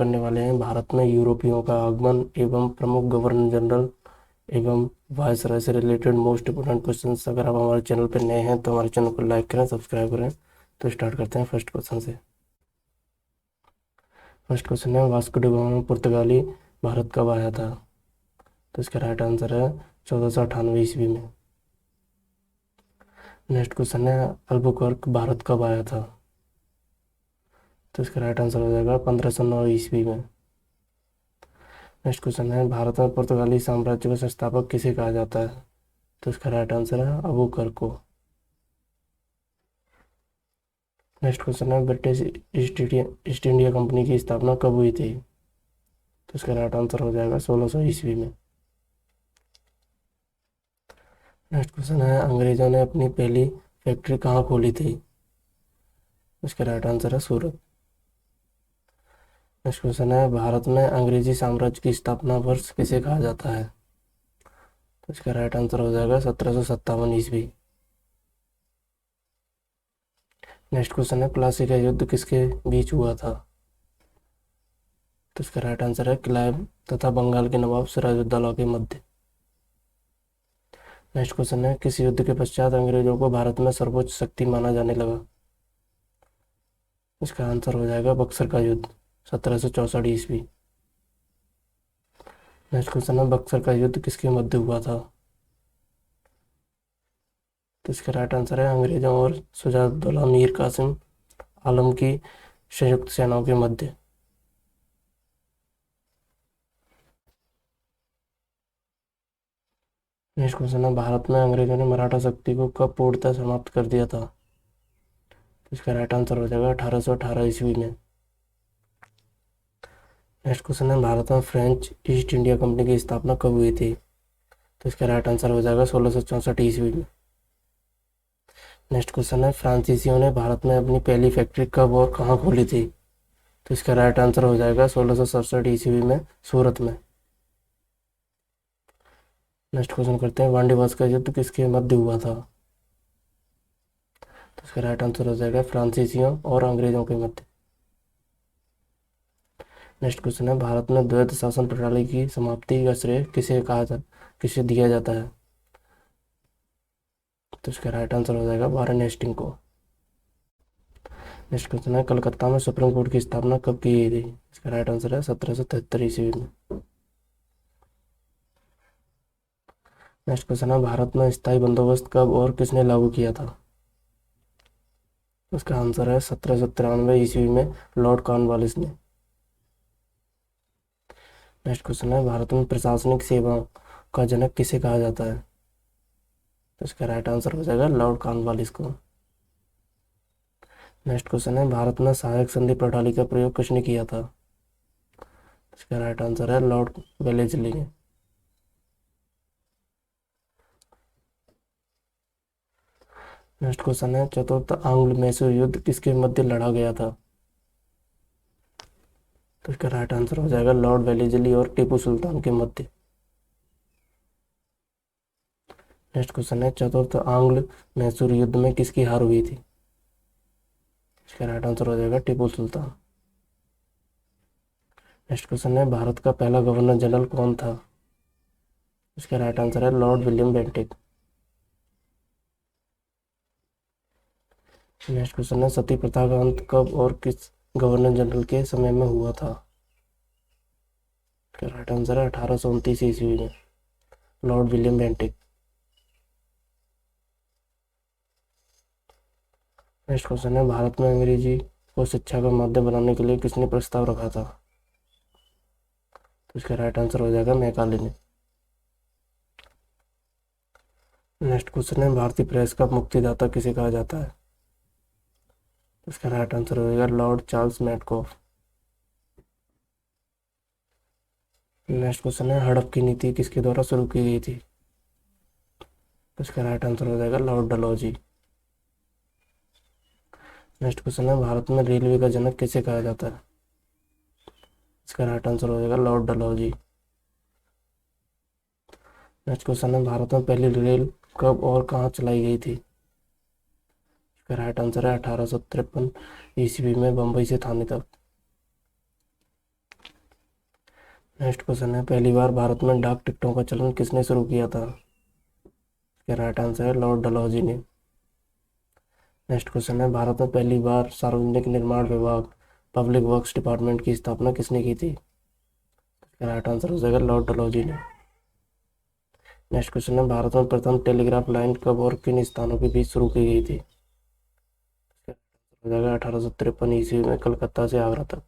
करने वाले हैं भारत में यूरोपियों का आगमन एवं प्रमुख गवर्नर जनरल एवं वायसराय से रिलेटेड मोस्ट इम्पोर्टेंट क्वेश्चंस। अगर आप हमारे चैनल पर नए हैं तो हमारे चैनल को लाइक करें, सब्सक्राइब करें। तो स्टार्ट करते हैं फर्स्ट क्वेश्चन से। फर्स्ट क्वेश्चन है, वास्को डी गामा पुर्तगाली भारत कब आया था? तो इसका राइट आंसर है 1498 ईस्वी में। नेक्स्ट क्वेश्चन है, अल्बुकर्क भारत कब आया था? तो इसका राइट आंसर हो जाएगा 1509 ईस्वी में। नेक्स्ट क्वेश्चन है, भारत में पुर्तगाली साम्राज्य का संस्थापक किसे कहा जाता है? तो इसका राइट आंसर है अबूकर को। नेक्स्ट क्वेश्चन है, ब्रिटिश ईस्ट इंडिया कंपनी की स्थापना कब हुई थी? तो इसका राइट आंसर हो जाएगा 1600 ईस्वी में। नेक्स्ट क्वेश्चन है, अंग्रेजों ने अपनी पहली फैक्ट्री कहाँ खोली थी? इसका राइट आंसर है सूरत। नेक्स्ट क्वेश्चन है, भारत में अंग्रेजी साम्राज्य की स्थापना वर्ष किसे कहा जाता है? तो इसका राइट आंसर हो जाएगा 1757 ईस्वी। नेक्स्ट क्वेश्चन है, प्लासी का युद्ध किसके बीच हुआ था? तो इसका राइट आंसर है क्लाइव तथा बंगाल के नवाब सिराजुद्दौला के मध्य। नेक्स्ट क्वेश्चन है, किस युद्ध के पश्चात अंग्रेजों को भारत में सर्वोच्च शक्ति माना जाने लगा? इसका आंसर हो जाएगा बक्सर का युद्ध 1764 ईस्वी। नेक्स्ट क्वेश्चन है, बक्सर का युद्ध किसके मध्य हुआ था? तो इसका राइट आंसर है अंग्रेजों और शुजाउद्दौला मीर कासिम आलम की संयुक्त सेनाओं के मध्य। नेक्स्ट क्वेश्चन है, भारत में अंग्रेजों ने मराठा शक्ति को कब पूर्णतः समाप्त कर दिया था? तो इसका राइट आंसर हो जाएगा 1818 ईस्वी में। नेक्स्ट क्वेश्चन है, भारत में फ्रेंच ईस्ट इंडिया कंपनी की स्थापना कब हुई थी? तो इसका राइट आंसर हो जाएगा 1664 ईस्वी में। नेक्स्ट क्वेश्चन है, फ्रांसीसियों ने भारत में अपनी पहली फैक्ट्री कब और कहाँ खोली थी? तो इसका राइट आंसर हो जाएगा 1667 ईस्वी में सूरत में। नेक्स्ट क्वेश्चन करते हैं, वांडीवास का युद्ध किसके मध्य हुआ था? तो इसका राइट आंसर हो जाएगा फ्रांसीसियों और अंग्रेजों के मध्य। नेक्स्ट क्वेश्चन है, भारत में द्वैध शासन प्रणाली की समाप्ति का श्रेय किसे दिया जाता है? तो इसका राइट आंसर हो जाएगा वारेन हेस्टिंग को। नेक्स्ट क्वेश्चन है, कलकत्ता में सुप्रीम कोर्ट की स्थापना कब की गई थी? इसका राइट आंसर है 1773 ईस्वी में। नेक्स्ट क्वेश्चन है, भारत में स्थायी बंदोबस्त कब और किसने लागू किया था? उसका आंसर है 1793 ईस्वी में लॉर्ड कॉर्नवालिस ने। नेक्स्ट क्वेश्चन है, भारत में प्रशासनिक सेवाओं का जनक किसे कहा जाता है? तो इसका राइट आंसर हो जाएगा लॉर्ड कॉर्नवालिस को। नेक्स्ट क्वेश्चन है, भारत में सहायक संधि प्रणाली का प्रयोग किसने किया था? इसका राइट आंसर है लॉर्ड वेलेस्ली ने। नेक्स्ट क्वेश्चन है, चतुर्थ आंग्ल मैसूर युद्ध किसके मध्य लड़ा गया था? तो इसका राइट आंसर हो जाएगा लॉर्ड वेलेस्ली और टीपू सुल्तान के मध्य। नेक्स्ट क्वेश्चन है, चतुर्थ आंग्ल मैसूर युद्ध में किसकी हार हुई थी? इसका राइट आंसर हो जाएगा टीपू सुल्तान। नेक्स्ट क्वेश्चन है, भारत का पहला गवर्नर जनरल कौन था? इसका राइट आंसर है Lord William Bentinck. Next question है, सती प्रथा का अंत कब और किस गवर्नर जनरल के समय में हुआ था? इसका राइट आंसर है 1829 ईस्वी में Lord William Bentinck. Next question है, भारत में अंग्रेजी को शिक्षा का माध्यम बनाने के लिए किसने प्रस्ताव रखा था? तो इसका राइट आंसर हो जाएगा मैकाले ने। नेक्स्ट क्वेश्चन है, भारतीय प्रेस का मुक्तिदाता किसे कहा जाता है? तो इसका राइट आंसर हो जाएगा लॉर्ड चार्ल्स मैडकॉफ। नेक्स्ट क्वेश्चन है, हड़प की नीति किसके द्वारा शुरू की गई थी? तो इसका राइट आंसर हो जाएगा लॉर्ड डलहौजी। नेक्स्ट क्वेश्चन है, भारत में रेलवे का जनक किसे कहा जाता है? इसका राइट आंसर हो जाएगा लॉर्ड डलहौजी। नेक्स्ट क्वेश्चन है, भारत में पहली रेल कब और कहाँ चलाई गई थी? इसका राइट आंसर है 1853 ईस्वी में बम्बई से थाने तक। नेक्स्ट क्वेश्चन है, पहली बार भारत में डाक टिकटों का चलन किसने शुरू किया था? इसका राइट आंसर है लॉर्ड डलहौजी ने। नेक्स्ट क्वेश्चन है, भारत में पहली बार सार्वजनिक निर्माण विभाग पब्लिक वर्क्स डिपार्टमेंट की स्थापना किसने की थी? इसका राइट आंसर हो जाएगा लॉर्ड डलहौजी ने। नेक्स्ट क्वेश्चन है, भारत में प्रथम टेलीग्राफ लाइन कब और किन स्थानों के बीच शुरू की गई थी? इसका हो जाएगा 1853 ईस्वी में कलकत्ता से आगरा तक।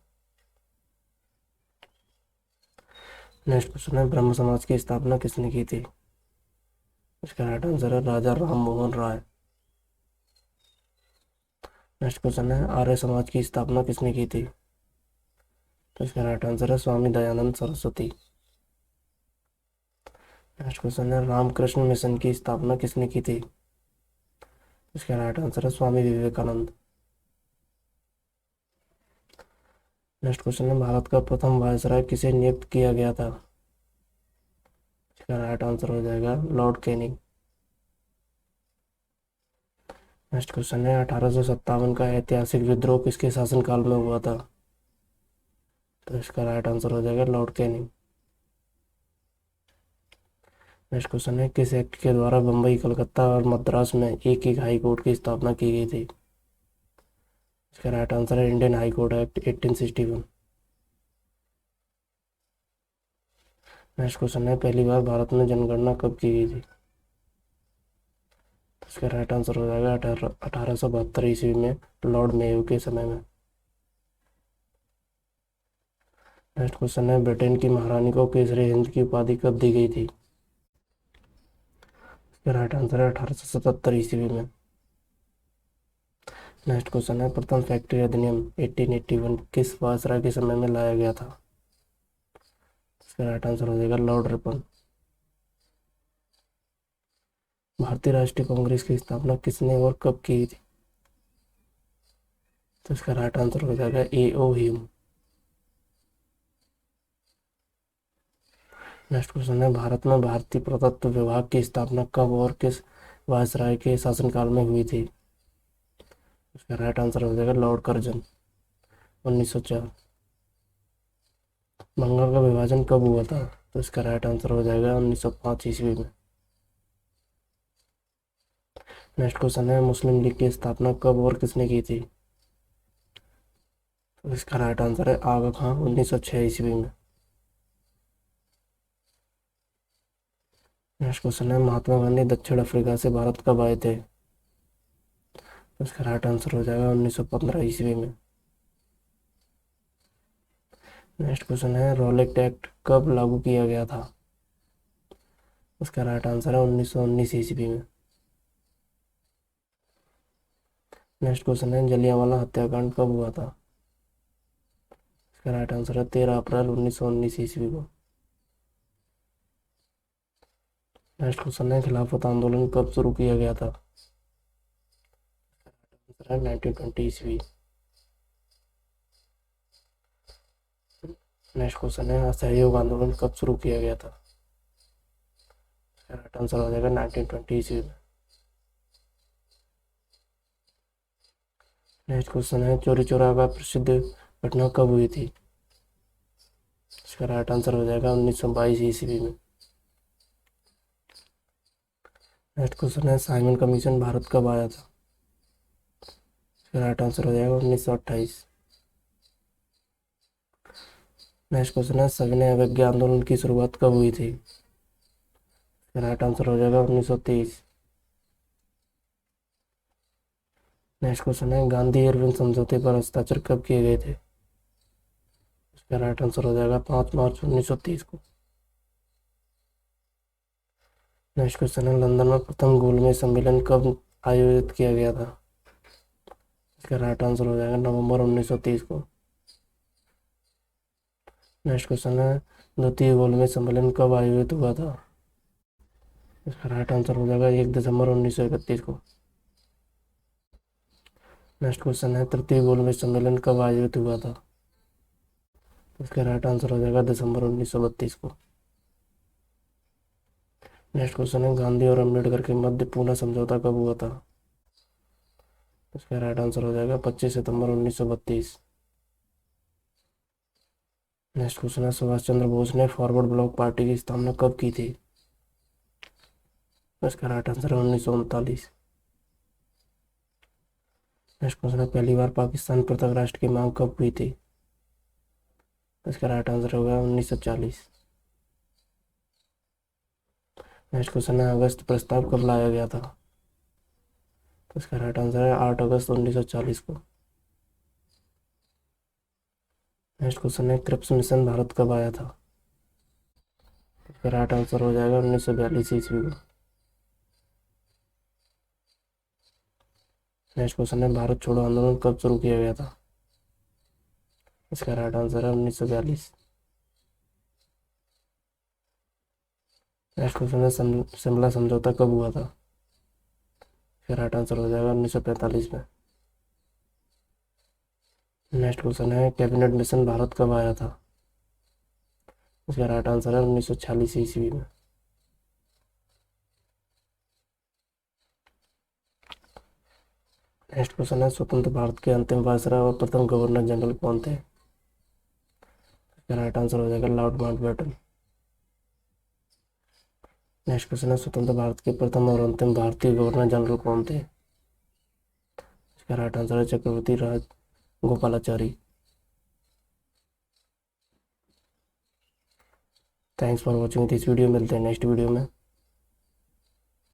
नेक्स्ट क्वेश्चन है, ब्रह्म समाज की स्थापना किसने की थी? इसका राइट आंसर है राजा राम मोहन राय। नेक्स्ट क्वेश्चन है, आर्य समाज की स्थापना किसने की थी? तो इसका राइट आंसर है स्वामी दयानंद सरस्वती। नेक्स्ट क्वेश्चन है, रामकृष्ण मिशन की स्थापना किसने की थी? इसका राइट आंसर है स्वामी विवेकानंद। नेक्स्ट क्वेश्चन है, भारत का प्रथम वायसराय किसे नियुक्त किया गया था? इसका राइट आंसर हो जाएगा लॉर्ड कैनिंग। नेक्स्ट क्वेश्चन है, 1857 का ऐतिहासिक विद्रोह किसके शासनकाल में हुआ था? तो इसका राइट आंसर हो जाएगा लॉर्ड कैनिंग। नेक्स्ट क्वेश्चन है, किस एक्ट के द्वारा बम्बई, कलकत्ता और मद्रास में एक एक हाई कोर्ट की स्थापना की गई थी? इसका राइट आंसर है Indian high court act 1861। Next question है, पहली बार भारत में जनगणना कब की गई थी? इसका राइट आंसर हो जाएगा 1872 ईस्वी में लॉर्ड मेयो के समय में। नेक्स्ट क्वेश्चन है, ब्रिटेन की महारानी को केसरी हिंद की उपाधि कब दी गई थी? इसका राइट आंसर है 1877 ईस्वी में। नेक्स्ट क्वेश्चन है, प्रथम फैक्ट्री अधिनियम 1881 किस वायसराय के समय में लाया गया था? इसका राइट आंसर हो जाएगा लॉर्ड रिपन। भारतीय राष्ट्रीय कांग्रेस की स्थापना किसने और कब की थी? तो इसका राइट आंसर हो जाएगा A.O. ह्यूम। नेक्स्ट क्वेश्चन है, भारत में भारतीय पुरातत्व विभाग की स्थापना कब और किस वायसराय के शासनकाल में हुई थी? इसका राइट आंसर हो जाएगा लॉर्ड कर्जन, 1904। बंगाल का विभाजन कब हुआ था? तो इसका राइट आंसर हो जाएगा 1905 ईस्वी में। नेक्स्ट क्वेश्चन है, मुस्लिम लीग की स्थापना कब और किसने की थी? तो इसका राइट आंसर है आगा खां, 1906 ईस्वी में। नेक्स्ट क्वेश्चन है, महात्मा गांधी दक्षिण अफ्रीका से भारत कब आए थे? तो इसका राइट आंसर हो जाएगा 1915 ईस्वी में। नेक्स्ट क्वेश्चन है, रॉलेट एक्ट कब लागू किया गया था? उसका राइट आंसर है 1919 ईस्वी में। नेक्स्ट क्वेश्चन है, जलियांवाला हत्याकांड कब हुआ था? इसका राइट आंसर है 13 अप्रैल 1919 ईस्वी को। नेक्स्ट क्वेश्चन है, खिलाफत आंदोलन कब शुरू किया गया था? आंसर है 1920 ईस्वी। नेक्स्ट क्वेश्चन है, असहयोग आंदोलन कब शुरू किया गया था? इसका राइट आंसर हो जाएगा 1920 ईस्वी में। नेक्स्ट क्वेश्चन है, चौरी चौरा का प्रसिद्ध घटना कब हुई थी? इसका राइट आंसर हो जाएगा 1922 ईस्वी में। नेक्स्ट क्वेश्चन है, साइमन कमीशन भारत कब आया था? इसका राइट आंसर हो जाएगा 1928। नेक्स्ट क्वेश्चन है, सविनय अवज्ञा आंदोलन की शुरुआत कब हुई थी? इसका राइट आंसर हो जाएगा 1930। नेक्स्ट क्वेश्चन है, गांधी इरविन समझौते पर हस्ताक्षर कब किए गए थे? इसका राइट आंसर हो जाएगा 5 मार्च 1930 को। नेक्स्ट क्वेश्चन है, लंदन में प्रथम गोलमेज सम्मेलन कब आयोजित किया गया था? इसका राइट आंसर हो जाएगा नवंबर 1930 को। नेक्स्ट क्वेश्चन है, द्वितीय गोलमेज सम्मेलन कब आयोजित हुआ था? इसका राइट आंसर हो जाएगा 1 दिसंबर 1931 को। नेक्स्ट क्वेश्चन है, तृतीय गोलमेज सम्मेलन कब आयोजित हुआ था? इसका राइट आंसर हो जाएगा दिसंबर 1932 को। नेक्स्ट क्वेश्चन है, गांधी और अम्बेडकर के मध्य पूना समझौता कब हुआ था? इसका राइट आंसर हो जाएगा 25 सितंबर 1932। नेक्स्ट क्वेश्चन है सुभाष चंद्र बोस ने फॉरवर्ड ब्लॉक पार्टी की स्थापना कब की थी? इसका राइट आंसर है 1939। नेक्स्ट क्वेश्चन है पहली बार पाकिस्तान पृथक राष्ट्र की मांग कब हुई थी? इसका राइट आंसर होगा 1940। नेक्स्ट क्वेश्चन है अगस्त प्रस्ताव कब लाया गया था? तो इसका राइट आंसर है 8 अगस्त 1940 को। नेक्स्ट क्वेश्चन है क्रिप्स मिशन भारत कब आया था? इसका राइट आंसर हो जाएगा 1942 ईस्वी को। नेक्स्ट क्वेश्चन है भारत छोड़ो आंदोलन कब शुरू किया गया था? इसका राइट आंसर है 1942। नेक्स्ट क्वेश्चन है शिमला समझौता कब हुआ था? इसका राइट आंसर हो जाएगा 1945 में। नेक्स्ट क्वेश्चन है कैबिनेट मिशन भारत कब आया था? इसका राइट आंसर है 1946 ईस्वी में। नेक्स्ट क्वेश्चन है स्वतंत्र भारत के अंतिम वायसराय और प्रथम गवर्नर जनरल कौन थे? इसका राइट आंसर हो जाएगा लॉर्ड माउंटबेटन। नेक्स्ट क्वेश्चन है स्वतंत्र भारत के प्रथम और अंतिम भारतीय गवर्नर जनरल कौन थे? इसका राइट आंसर है Chakravarti Rajagopalachari. Thanks for watching this video. मिलते हैं नेक्स्ट वीडियो में।